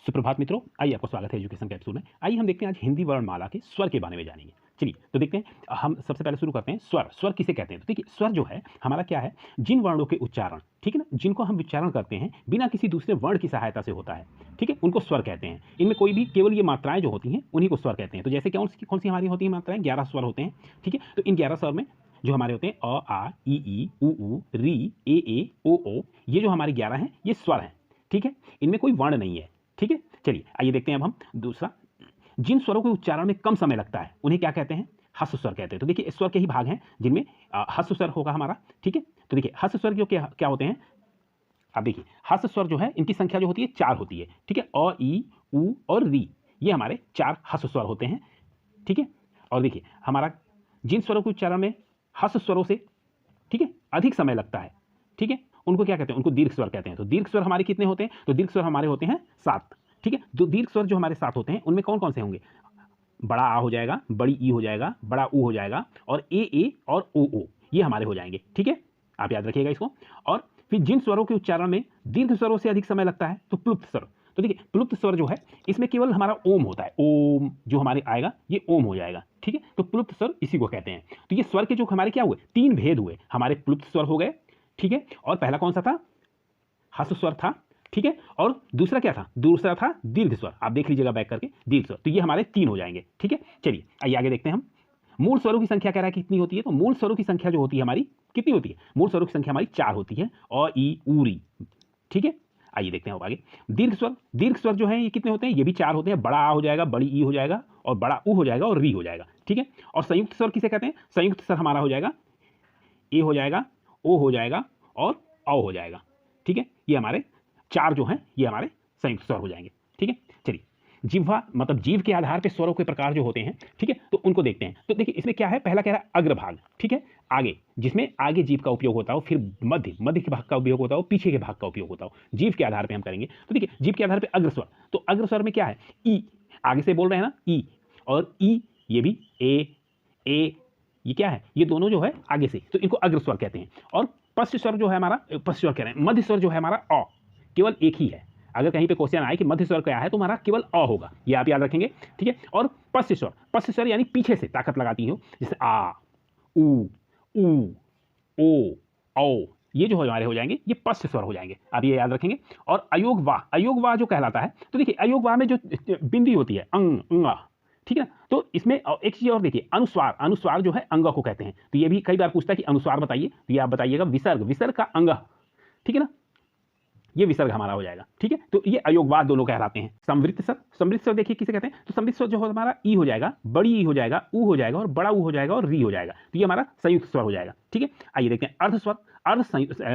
सुप्रभात मित्रों, आइए आपका स्वागत है एजुकेशन कैप्सूल में। आइए हम देखते हैं आज हिंदी वर्णमाला के स्वर के बारे में जानेंगे। चलिए तो देखते हैं, हम सबसे पहले शुरू करते हैं स्वर। स्वर किसे कहते हैं? तो देखिए, स्वर जो है हमारा क्या है, जिन वर्णों के उच्चारण, ठीक है ना, जिनको हम उच्चारण करते हैं बिना किसी दूसरे वर्ण की सहायता से होता है, ठीक है, उनको स्वर कहते हैं। इनमें कोई भी केवल ये मात्राएं जो होती हैं उन्हीं को स्वर कहते हैं। तो जैसे कौन सी हमारी होती है मात्राएं? 11 स्वर होते हैं, ठीक है। तो इन 11 स्वर में जो हमारे होते हैं अ, आ, ई, उ, री, ए, ओ, ये जो हमारे 11 हैं ये स्वर हैं, ठीक है। इनमें कोई वर्ण नहीं है, ठीक है। चलिए आइए देखते हैं अब हम दूसरा। जिन स्वरों के उच्चारण में कम समय लगता है उन्हें क्या कहते हैं? हस्व स्वर कहते हैं। तो देखिए, स्वर के ही भाग हैं जिनमें हस्व स्वर होगा हमारा, ठीक है। तो देखिए, हस्व स्वर जो क्या होते हैं, आप देखिए, हस्व स्वर जो है इनकी संख्या जो होती है 4 होती है, ठीक है। अ, ई, उ और री, ये हमारे 4 हस्व स्वर होते हैं, ठीक है। और देखिए, हमारा जिन स्वरों के उच्चारण में हस्व स्वरों से, ठीक है, अधिक समय लगता है, ठीक है, उनको क्या कहते हैं? उनको दीर्घ स्वर कहते हैं। तो दीर्घ स्वर हमारे कितने होते हैं? तो दीर्घ स्वर हमारे होते हैं 7, ठीक है। जो दीर्घ स्वर जो हमारे 7 होते हैं उनमें कौन कौन से होंगे? बड़ा आ हो जाएगा, बड़ी ई हो जाएगा, बड़ा ऊ हो जाएगा और ए और ओ ये हमारे हो जाएंगे, ठीक है। आप याद रखिएगा इसको। और फिर जिन स्वरों के उच्चारण में दीर्घ स्वरों से अधिक समय लगता है तो प्लुप्त स्वर। तो देखिए, प्लुप्त स्वर जो है इसमें केवल हमारा ओम होता है, ओम जो हमारे आएगा ये ओम हो जाएगा, ठीक है। तो प्लुप्त स्वर इसी को कहते हैं। तो ये स्वर के जो हमारे क्या हुए, 3 भेद हुए हमारे, प्लुप्त स्वर हो गए, ठीक है। और पहला कौन सा था? हस्व स्वर था, ठीक है। और दूसरा क्या था? दूसरा था दीर्घ स्वर। आप देख लीजिएगा बैक करके, दीर्घ स्वर। तो ये हमारे 3 हो जाएंगे, ठीक है। चलिए आइए आगे देखते हैं हम। मूल स्वरों की संख्या कह रहा है कितनी होती है? तो मूल स्वरों की संख्या जो होती है हमारी कितनी होती है? मूल स्वरों की संख्या हमारी 4 होती है, अ, ई, उ, री, ठीक है। आइए देखते हैं अब आगे। दीर्घ स्वर जो है ये कितने होते हैं? ये भी 4 होते हैं। बड़ा आ हो जाएगा, बड़ी ई हो जाएगा और बड़ा उ हो जाएगा और री हो जाएगा, ठीक है। और संयुक्त स्वर किसे कहते हैं? संयुक्त स्वर हमारा हो जाएगा ए हो जाएगा, ओ हो जाएगा और औ हो जाएगा, ठीक है। ये हमारे 4 जो हैं ये हमारे संयुक्त स्वर हो जाएंगे, ठीक है। चलिए, जिह्वा मतलब जीव के आधार पे स्वरों के प्रकार जो होते हैं, ठीक है, तो उनको देखते हैं। तो देखिए, इसमें क्या है, पहला कह रहा है अग्रभाग, ठीक है, आगे, जिसमें आगे जीव का उपयोग होता हो, फिर मध्य के भाग का उपयोग होता हो, पीछे के भाग का उपयोग होता हो, जीव के आधार पर हम करेंगे। तो देखिए, जीव के आधार पर अग्रस्वर, तो अग्रस्वर में क्या है? ई, आगे से बोल रहे हैं ना, ई, और ई ये भी ए, ये क्या है? ये दोनों जो है आगे से, तो इनको अग्रस्वर कहते हैं। और पश्च स्वर जो है हमारा, पश्च स्वर कह रहे हैं, मध्य स्वर जो है हमारा अ, केवल एक ही है। अगर कहीं पे क्वेश्चन आए कि मध्य स्वर क्या है तो हमारा केवल अ होगा, ये आप याद रखेंगे, ठीक है। और पश्च स्वर यानी पीछे से ताकत लगाती हो, जैसे आ, उ, ओ, औ, ये जो हमारे हो जाएंगे ये पश्च स्वर हो जाएंगे, आप ये याद रखेंगे। और अयोग वाह जो कहलाता है, तो देखिए अयोग वाह में जो बिंदी होती है अंग, अंगा, ठीक है ना। तो इसमें एक चीज और देखिए, अनुस्वार जो है अंग को कहते हैं। तो ये भी कई बार पूछता है कि अनुस्वार बताइए, तो ये आप बताइएगा विसर्ग का अंग, ठीक है ना, ये विसर्ग हमारा हो जाएगा, ठीक है। तो ये अयोगवाद दोनों कहलाते हैं। समृद्ध स्वर देखिए किसे कहते हैं? तो समृद्ध स्वर जो है हमारा ई हो जाएगा, बड़ी ई हो जाएगा, उ हो जाएगा और बड़ा उ हो जाएगा और री हो जाएगा। तो ये हमारा संयुक्त स्वर हो जाएगा, ठीक है। आइए देखते हैं अर्ध स्वर,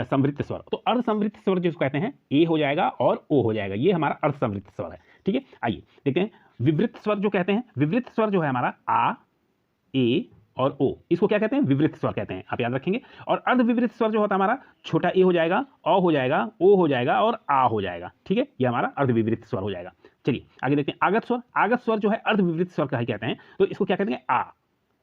समृद्ध स्वर। तो अर्ध समृद्ध स्वर जिसको कहते हैं, ए हो जाएगा और ओ हो जाएगा, ये हमारा अर्ध समृद्ध स्वर है, ठीक है। आइए देखते हैं विवृत स्वर जो कहते हैं। विवृत स्वर जो है हमारा आ, ए और ओ, इसको क्या कहते हैं? विवृत स्वर कहते हैं, आप याद रखेंगे। और अर्धविवृत स्वर जो होता है हमारा, छोटा ए हो जाएगा, अ हो जाएगा, ओ हो जाएगा और आ हो जाएगा, ठीक है। ये हमारा अर्धविवृत स्वर हो जाएगा। चलिए आगे देखते हैं आगत स्वर। आगत स्वर जो है अर्धविवृत स्वर का ही कहते हैं, तो इसको क्या कहते हैं? आ,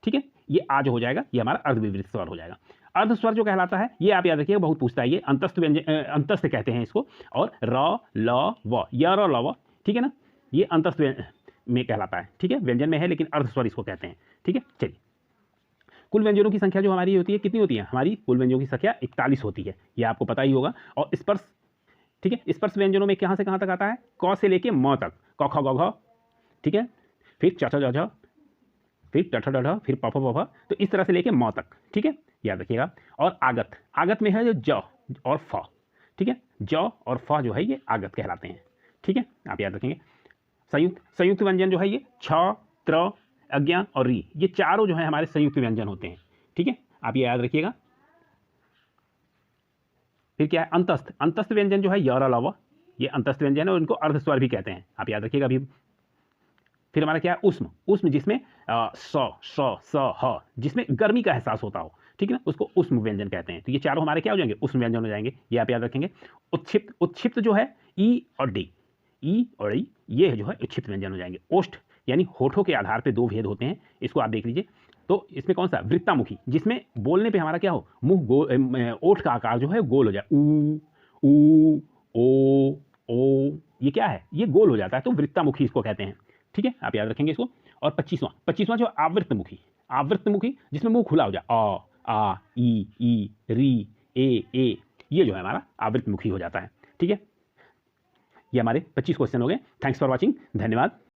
ठीक है। ये आ जो हो जाएगा ये हमारा अर्धविवृत स्वर हो जाएगा। अर्ध स्वर जो कहलाता है, ये आप याद रखिएगा, बहुत पूछता है, ये अंतस्थ व्यंजन, अंतस्थ कहते हैं इसको। और र, ल, व, य, र, ल, व, ठीक है ना, ये अंतस्थ में कहलाता है, ठीक है। व्यंजन में है लेकिन अर्ध स्वर इसको कहते हैं, ठीक है। चलिए, कुल व्यंजनों की संख्या जो हमारी होती है कितनी होती है? हमारी कुल व्यंजनों की संख्या 41 होती है, ये आपको पता ही होगा। और स्पर्श, ठीक है, स्पर्श व्यंजनों में कहाँ से कहाँ तक आता है? क से लेके म तक, क, ख, ग, घ, ठीक है, फिर च, छ, ज, झ, फिर ट, ठ, ड, ढ, फिर प, फ, ब, भ, तो इस तरह से लेके म तक, ठीक है, याद रखिएगा। और आगत में है जो ज और फ, ठीक है, ज और फ जो है ये आगत कहलाते हैं, ठीक है, आप याद रखेंगे। संयुक्त व्यंजन जो है ये छ, त्र, अज्ञा और री, ये चारों जो है हमारे संयुक्त व्यंजन होते हैं, ठीक है, आप ये याद रखिएगा। फिर क्या है? अंतस्थ व्यंजन जो है य, र, ल, व, ये अंतस्थ व्यंजन है और इनको अर्ध स्वर भी कहते हैं, आप याद रखिएगा अभी। फिर हमारा क्या है? उष्म जिसमें स, ह, जिसमें गर्मी का एहसास होता हो, ठीक है ना, उसको उष्म व्यंजन कहते हैं। तो ये चारों हमारे क्या हो जाएंगे? उष्म व्यंजन हो जाएंगे, ये आप याद रखेंगे। उत्क्षिप्त जो है ई और डी, ये जो है उत्क्षिप्त व्यंजन हो जाएंगे। ओष्ठ यानी होठों के आधार पे 2 भेद होते हैं, इसको आप देख लीजिए। तो इसमें कौन सा? वृत्तामुखी, जिसमें बोलने पे हमारा क्या हो, मुंह गोल, ओठ का आकार जो है गोल हो जाए, ऊ, ओ, ये क्या है, ये गोल हो जाता है, तो वृत्तामुखी इसको कहते हैं। ठीक है, आप याद रखेंगे इसको। और 25वां जो आवृत्तमुखी जिसमें मुंह खुला हो जाए, आ ई री ए, ये जो है हमारा आवृत्तमुखी हो जाता है। ठीक है, ये हमारे 25 क्वेश्चन हो गए। थैंक्स फॉर वॉचिंग, धन्यवाद।